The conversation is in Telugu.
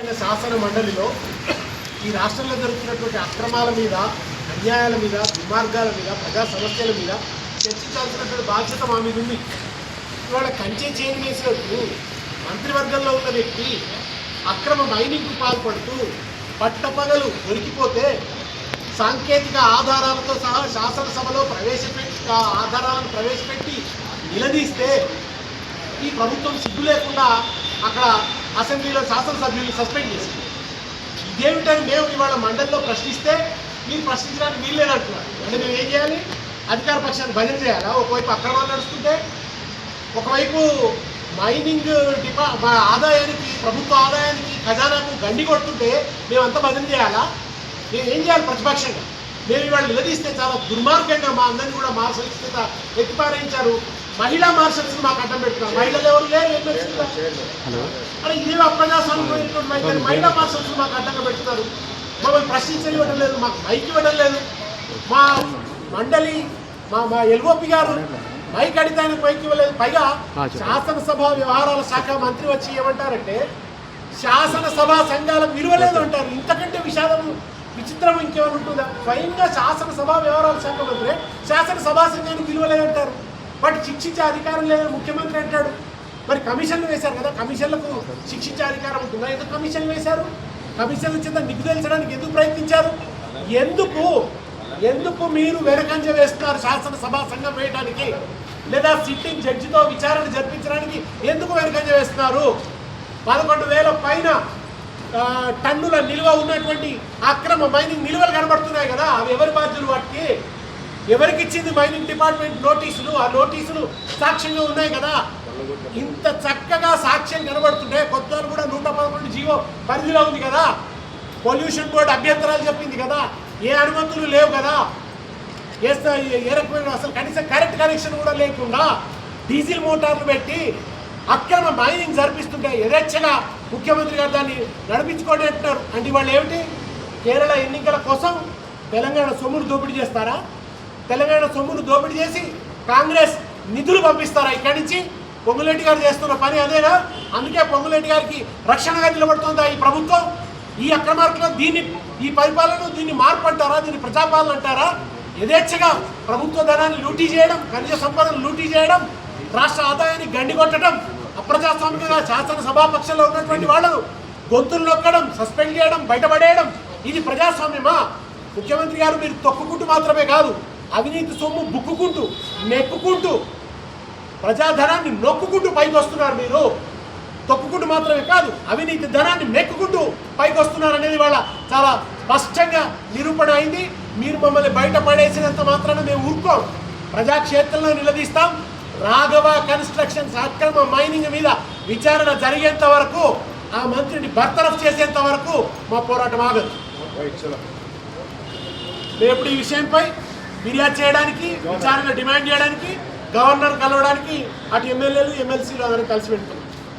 శాసన మండలిలో ఈ రాష్ట్రంలో జరుగుతున్నటువంటి అక్రమాల మీద, అన్యాయాల మీద, దుర్మార్గాల మీద, ప్రజా సమస్యల మీద చర్చించాల్సినటువంటి బాధ్యత మా మీద ఉంది. ఇవాళ కంచె చేంజ్ చేసినట్టు మంత్రివర్గంలో ఉన్న వ్యక్తి అక్రమ మైనింగ్కు పాల్పడుతూ పట్టపగలు దొరికిపోతే సాంకేతిక ఆధారాలతో సహా శాసనసభలో ఆధారాలను ప్రవేశపెట్టి నిలదీస్తే ఈ ప్రభుత్వం సిగ్గు లేకుండా అక్కడ అసెంబ్లీలో శాసనసభ్యులు సస్పెండ్ చేసింది. ఇదేమిటని మేము ఇవాళ మండలిలో ప్రశ్నిస్తే మీరు ప్రశ్నించడానికి వీల్లేదంటున్నారు. అంటే మేము ఏం చేయాలి? అధికార పక్షాన్ని భజన చేయాలా? ఒకవైపు అక్రమాలు నడుస్తుంటే, ఒకవైపు మైనింగ్ ఆదాయానికి, ప్రభుత్వ ఆదాయానికి, ఖజానాకు గండి కొడుతుంటే మేమంతా భజన చేయాలా? మేము ఏం చేయాలి? ప్రతిపక్షంగా మేము ఇవాళ నిలదీస్తే చాలా దుర్మార్గంగా మా అందరినీ కూడా మార్షల్స్ చేత ఎత్తిపారేయించారు. మహిళా మార్షల్స్ మాకు అడ్డం పెడుతున్నారు. మహిళలు ఎవరు లేరు. అరే ఇదే అప్రజాస్వామ్యమైనటువంటి మహిళా మార్షల్స్ మాకు అడ్డంగా పెడుతున్నారు. మమ్మల్ని ప్రశ్నించనివ్వడం లేదు, మాకు మైక్ ఇవ్వడం లేదు. మా మండలి మా ఎల్ఓపి గారు మైక్ అడిగితే ఆయన మైక్ ఇవ్వలేదు. పైగా శాసనసభ వ్యవహారాల శాఖ మంత్రి వచ్చి ఏమంటారంటే శాసనసభ సంఘాలకు విలువలేదు అంటారు. ఇంతకంటే విచిత్రం ఇంకేమైనా ఉంటుందా? స్వయంగా శాసనసభ వ్యవహారాల శాఖ మంత్రి శాసనసభా సంఘానికి విలువలేదంటారు. బట్ శిక్షించే అధికారం లేదని ముఖ్యమంత్రి అంటాడు. మరి కమిషన్లు వేశారు కదా, కమిషన్లకు శిక్షించే అధికారం ఉంటుందా? ఎందుకు కమిషన్లు వేశారు? కమిషన్ల చేత నిగ్గుదేల్చడానికి ఎందుకు ప్రయత్నించారు? ఎందుకు మీరు వెనకంజ వేస్తున్నారు? శాసనసభ సంఘం వేయడానికి లేదా సిట్టింగ్ జడ్జితో విచారణ జరిపించడానికి ఎందుకు వెనకంజ వేస్తున్నారు? 11,000 పైన టన్నుల నిల్వ ఉన్నటువంటి అక్రమ మైనింగ్ నిల్వలు కనబడుతున్నాయి కదా, అవి ఎవరి బాధ్యులు? వాటికి ఎవరికి ఇచ్చింది మైనింగ్ డిపార్ట్మెంట్ నోటీసులు? ఆ నోటీసులు సాక్ష్యంగా ఉన్నాయి కదా. ఇంత చక్కగా సాక్ష్యం కనబడుతుంటే కొత్తలు కూడా 111 జీవో పరిధిలో ఉంది కదా. పొల్యూషన్ బోర్డు అభ్యంతరాలు చెప్పింది కదా, ఏ అనుమతులు లేవు కదా, ఏ రకమైన అసలు కనీసం కరెంట్ కనెక్షన్ కూడా లేకుండా డీజిల్ మోటార్లు పెట్టి అక్రమ మైనింగ్ జరిపిస్తుంటే యథేచ్ఛగా ముఖ్యమంత్రి గారు దాన్ని నడిపించుకోండి అంటున్నారు. అంటే వాళ్ళు ఏమిటి? కేరళ ఎన్నికల కోసం తెలంగాణ సొమ్మును దోపిడీ చేస్తారా? తెలంగాణ సొమ్మును దోపిడీ చేసి కాంగ్రెస్ నిధులు పంపిస్తారా ఇక్కడి నుంచి? పొంగులేటి గారు చేస్తున్న పని అదేనా? అందుకే పొంగులేటి గారికి రక్షణగా నిలబడుతుందా ఈ ప్రభుత్వం? ఈ అక్రమార్కులు ఈ పరిపాలన దీన్ని మార్పు అంటారా? దీన్ని ప్రజాపాలన అంటారా? యథేచ్ఛగా ప్రభుత్వ ధనాన్ని లూటీ చేయడం, ఖనిజ సంపదను లూటీ చేయడం, రాష్ట్ర ఆదాయాన్ని గండి కొట్టడం, అప్రజాస్వామికంగా శాసనసభాపక్షంలో ఉన్నటువంటి వాళ్ళను గొంతులు నొక్కడం, సస్పెండ్ చేయడం, బయటపడేయడం, ఇది ప్రజాస్వామ్యమా? ముఖ్యమంత్రి గారు మీరు తొక్కుకుంటూ మాత్రమే కాదు, అవినీతి సొమ్ము బుక్కుకుంటూ, నెక్కుకుంటూ, ప్రజాధనాన్ని నొక్కుకుంటూ పైకి వస్తున్నారు. మీరు తొక్కుకుంటూ మాత్రమే కాదు, అవినీతి ధనాన్ని మెక్కుకుంటూ పైకి వస్తున్నారు అనేది వాళ్ళ చాలా స్పష్టంగా నిరూపణ అయింది. మీరు మమ్మల్ని బయట పడేసినంత మాత్రాన మేము ఊరుకోం, ప్రజాక్షేత్రంలో నిలదీస్తాం. రాఘవ కన్స్ట్రక్షన్స్ అక్రమ మైనింగ్ మీద విచారణ జరిగేంత వరకు, ఆ మంత్రిని బర్తరఫ్ చేసేంత వరకు మా పోరాటం ఆగదు. రేపు ఈ విషయంపై ఫిర్యాదు చేయడానికి, విచారణ డిమాండ్ చేయడానికి, గవర్నర్ కలవడానికి అటు ఎమ్మెల్యేలు, ఎమ్మెల్సీలు అందరూ కలిసి పెట్టుకున్నారు.